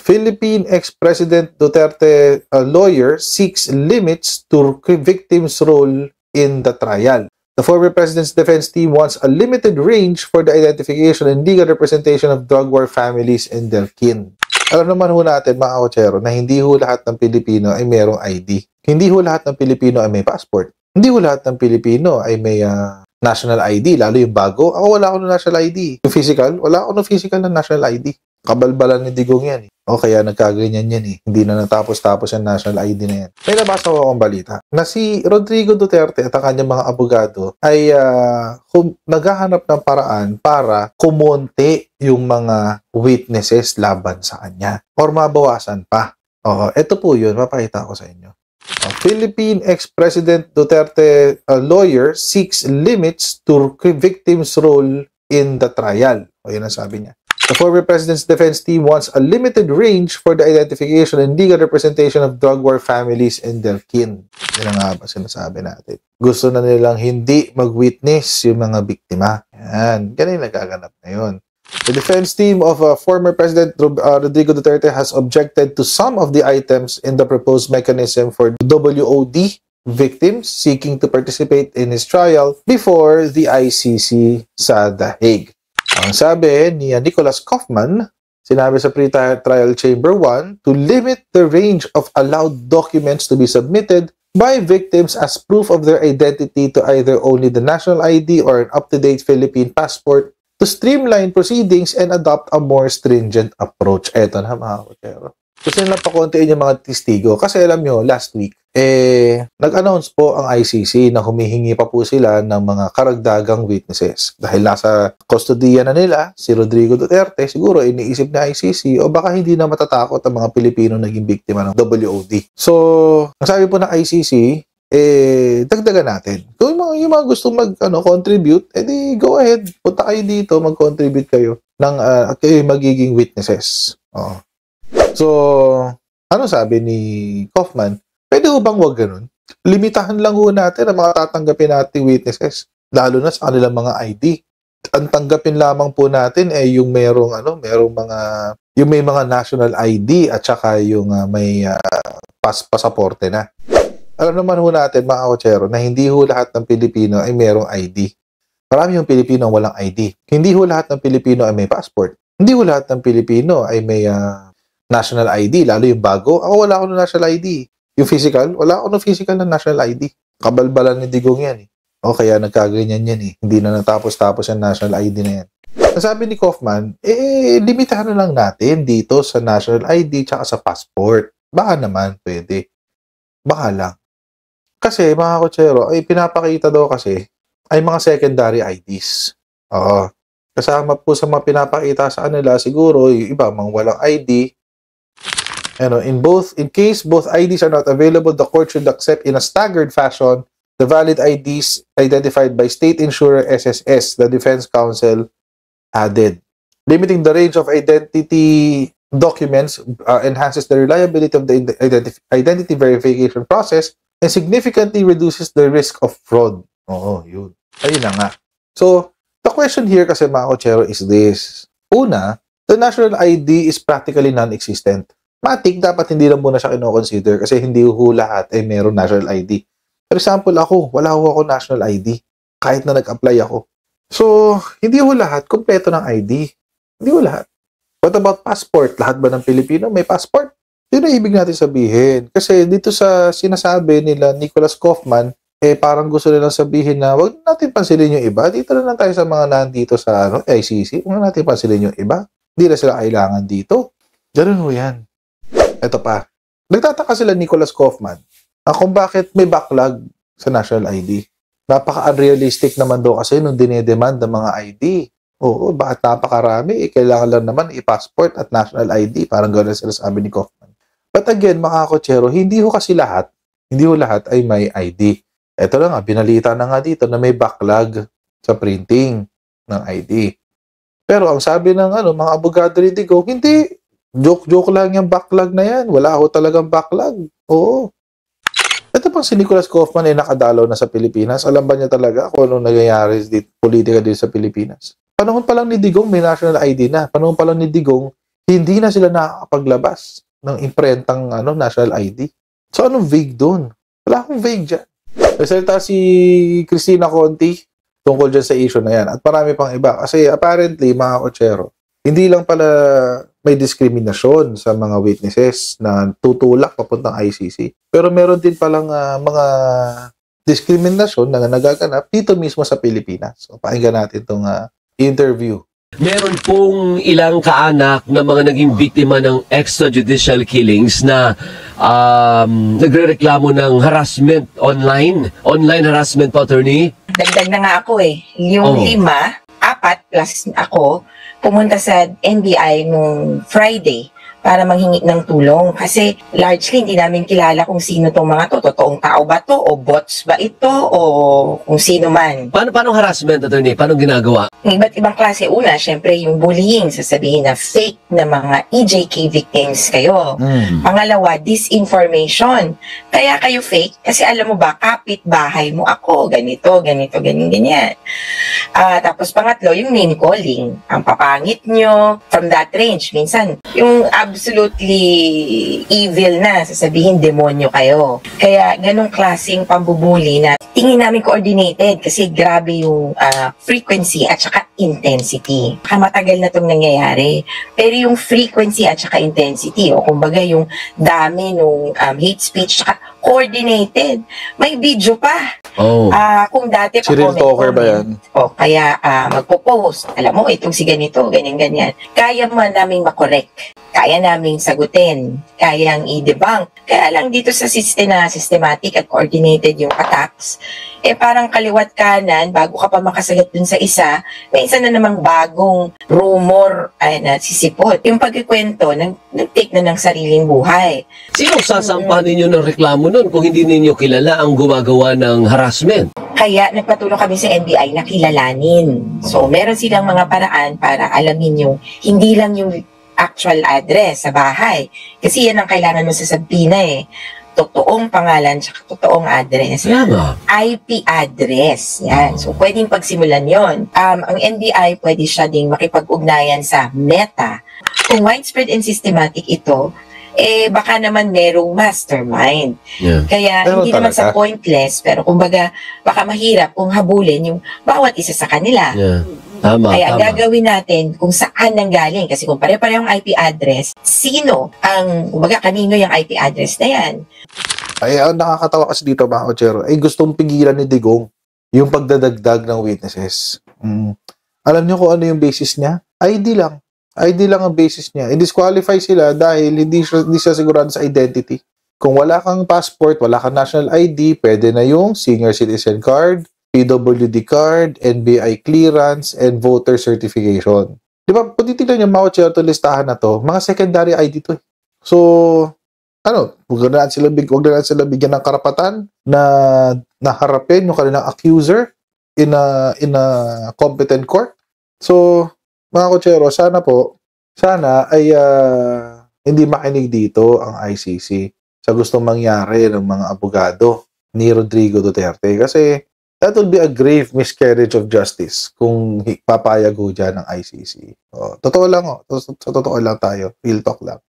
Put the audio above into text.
Philippine ex-President Duterte lawyer seeks limits to victims' role in the trial. The former president's defense team wants a limited range for the identification and legal representation of drug war families and their kin. Alam naman ho natin, mga kotsero, na hindi ho lahat ng Pilipino ay mayroong ID. Hindi ho lahat ng Pilipino ay may passport. Hindi ho lahat ng Pilipino ay may national ID, lalo yung bago. Ako wala ako ng national ID. Yung physical, wala ako ng physical na national ID. Kabalbalan ni Digong yan eh. O kaya nagkaganyan yan eh. Hindi na natapos-tapos yung national ID na yan. May nabasa ko akong balita na si Rodrigo Duterte at ang kanyang mga abogado ay naghahanap ng paraan para kumonte yung mga witnesses laban sa kanya or mabawasan pa. Ito po yun. Mapakita ko sa inyo. Philippine ex-President Duterte lawyer seeks limits to victims' role in the trial. O yun ang sabi niya. The former president's defense team wants a limited range for the identification and legal representation of drug war families and their kin. Yan nga ba sinasabi natin. Gusto na nilang hindi mag-witness yung mga biktima. Yan. Ganun nagaganap ngayon. The defense team of former President Rodrigo Duterte has objected to some of the items in the proposed mechanism for WOD victims seeking to participate in his trial before the ICC sa The Hague. Ang sabi ni Nicholas Kaufman, sinabi sa Pre-Trial Chamber 1 to limit the range of allowed documents to be submitted by victims as proof of their identity to either only the national ID or an up-to-date Philippine passport to streamline proceedings and adopt a more stringent approach. Eto na mga kotsero. Gusto nila pakontiin yung mga testigo. Kasi alam nyo, last week, nag-announce po ang ICC na humihingi pa po sila ng mga karagdagang witnesses. Dahil nasa kustodiya na nila, si Rodrigo Duterte, siguro iniisip na ICC o baka hindi na matatakot ang mga Pilipino naging biktima ng WOD. So, ang sabi po ng ICC, dagdagan natin. Kung yung mga gustong contribute, edi go ahead, punta kayo dito, mag-contribute kayo at kayo magiging witnesses. So, ano sabi ni Kaufman? Pwede ho bang wag ganun? Limitahan lang ho natin ang mga tatanggapin nating witnesses, lalo na sa kanilang mga ID. Ang tanggapin lamang po natin yung may mga national ID at saka yung may pasaporte na. Alam naman ho natin, mga kotsero, na hindi ho lahat ng Pilipino ay mayroong ID. Marami yung Pilipino ang walang ID. Hindi ho lahat ng Pilipino ay may passport. Hindi ho lahat ng Pilipino ay may national ID, lalo yung bago. Ako wala ako ng national ID. Yung physical, wala ako ng physical na national ID. Kabalbalan ni Digong yan eh. O kaya nagkaganyan yan eh. Hindi na natapos-tapos yung national ID na yan. Sabi ni Kaufman, limitahan na lang natin dito sa national ID tsaka sa passport. Baka naman, pwede. Baka lang. Kasi mga kotsero, pinapakita daw kasi ay mga secondary IDs. Kasama po sa mga pinapakita sa kanila, siguro yung iba, mga walang ID. In case both IDs are not available, the court should accept in a staggered fashion the valid IDs identified by State Insurer SSS, the Defense Counsel added. Limiting the range of identity documents enhances the reliability of the identity verification process and significantly reduces the risk of fraud. Yun. Ayun na nga. So, the question here kasi mga kotsero is this. Una, the national ID is practically non-existent. Matik, dapat hindi lang muna siya kino-consider kasi hindi ho lahat ay meron national ID. For example, wala ho ako national ID kahit na nag-apply ako. So, hindi ho lahat kompleto ng ID. Hindi ho lahat. What about passport? Lahat ba ng Pilipino may passport? Yun ang ibig natin sabihin. Kasi dito sa sinasabi nila Nicholas Kaufman, parang gusto nilang sabihin na wag natin pansinin yung iba. Dito na lang tayo sa mga nandito sa ICC. Huwag natin pansinin yung iba. Hindi na sila kailangan dito. Ganun ho yan. Ito pa. Nagtataka sila Nicholas Kaufman kung bakit may backlog sa national ID. Napaka-unrealistic naman daw kasi nung dinedemand ng mga ID. Oo, bakit napakarami? Kailangan lang naman i-passport at national ID. Parang gano'n sila sabi ni Kaufman. But again, mga kotsero, hindi ho lahat ay may ID. Ito lang nga, binalita na nga dito na may backlog sa printing ng ID. Pero ang sabi ng mga abogado ni Digong, hindi. Joke lang yung backlog na yan. Wala ho talagang backlog. Oo. Ito pang si Nicholas Kaufman ay nakadalaw na sa Pilipinas. Alam ba niya talaga kung anong nangyayari politika dito sa Pilipinas? Panahon pa lang ni Digong may national ID na. Panahon pa lang ni Digong hindi na sila nakakapaglabas ng imprentang national ID. So, anong vague doon? Wala akong vague dyan. Nagsalita si Cristina Conti tungkol dyan sa issue na yan. At marami pang iba. Kasi apparently, mga kotsero, hindi lang pala may diskriminasyon sa mga witnesses na tutulak papuntang ICC. Pero meron din palang mga diskriminasyon na nagaganap dito mismo sa Pilipinas. So, pakinggan natin itong interview. Meron pong ilang kaanak na mga naging biktima ng extrajudicial killings na nagrereklamo ng harassment online harassment po, attorney. Dagdag na nga ako yung 5, 4 plus ako, pumunta sa NBI nung Friday para manghingi ng tulong. Kasi largely hindi namin kilala kung sino tong mga to. Totoong tao ba to? O bots ba ito? O kung sino man. Paano harassment, attorney? Paano ginagawa? Ng iba't ibang klase. Una, syempre yung bullying. Sasabihin na fake na mga EJK victims kayo. Pangalawa, disinformation. Kaya kayo fake kasi alam mo ba, kapit-bahay mo ako. Ganito, ganyan. Tapos pangatlo, yung name calling. Ang papangit nyo. From that range, minsan, yung absolutely evil na, sasabihin demonyo kayo. Kaya ganong klaseng pambubuli na tingin namin coordinated kasi grabe yung frequency at saka intensity. Matagal na itong nangyayari. Pero yung frequency at saka intensity, o kumbaga yung dami nung hate speech, saka coordinated. May video pa. Kung dati pa Cyril Talker ba yan? Kaya magpo-post. Alam mo, itong si ganito, ganyan. Kaya man naming makorek. Kaya naming sagutin. Kayang i-debunk. Kaya lang dito sa systematic at coordinated yung attacks, parang kaliwat kanan, bago ka pa makasagot dun sa isa, may isa na namang bagong rumor ay nasisipot. Yung pagkikwento, nag-take na ng sariling buhay. Sino sasampahan ninyo ng reklamo nun kung hindi ninyo kilala ang gumagawa ng harassment? Kaya nagpatulong kami sa NBI na kilalanin. So, meron silang mga paraan para alamin yung, hindi lang yung actual address sa bahay. Kasi yan ang kailangan mo sa sabina totoong pangalan at totoong address. IP address. Yan. So, pwedeng pagsimulan yon. Ang NBI, pwede siya ding makipag-ugnayan sa Meta. Kung widespread and systematic ito, baka naman merong mastermind. Kaya, hindi naman sa pointless, pero kumbaga, baka mahirap kung habulin yung bawat isa sa kanila. Kaya gagawin natin kung saan nanggaling. Kasi kung pare-parehong IP address, sino ang, kumbaga, kanino yung IP address na yan? Ang nakakatawa kasi dito, mga kotsero, gustong pigilan ni Digong yung pagdadagdag ng witnesses. Alam niyo kung ano yung basis niya? ID lang. ID lang ang basis niya. I-disqualify sila dahil hindi siya sigurado sa identity. Kung wala kang passport, wala kang national ID, pwede na yung senior citizen card, PWD card, NBI clearance, and voter certification. Di ba, kung titignan niyo mga kotsero listahan na to, mga secondary ID to. So, huwag na sila bigyan ng karapatan na naharapin yung kanilang accuser in a competent court. So, mga kotsero, sana ay hindi makinig dito ang ICC sa gustong mangyari ng mga abogado ni Rodrigo Duterte. Kasi that will be a grave miscarriage of justice kung papayag ho dyan ng ICC. Totoo lang, sa totoo lang tayo. Real talk lang.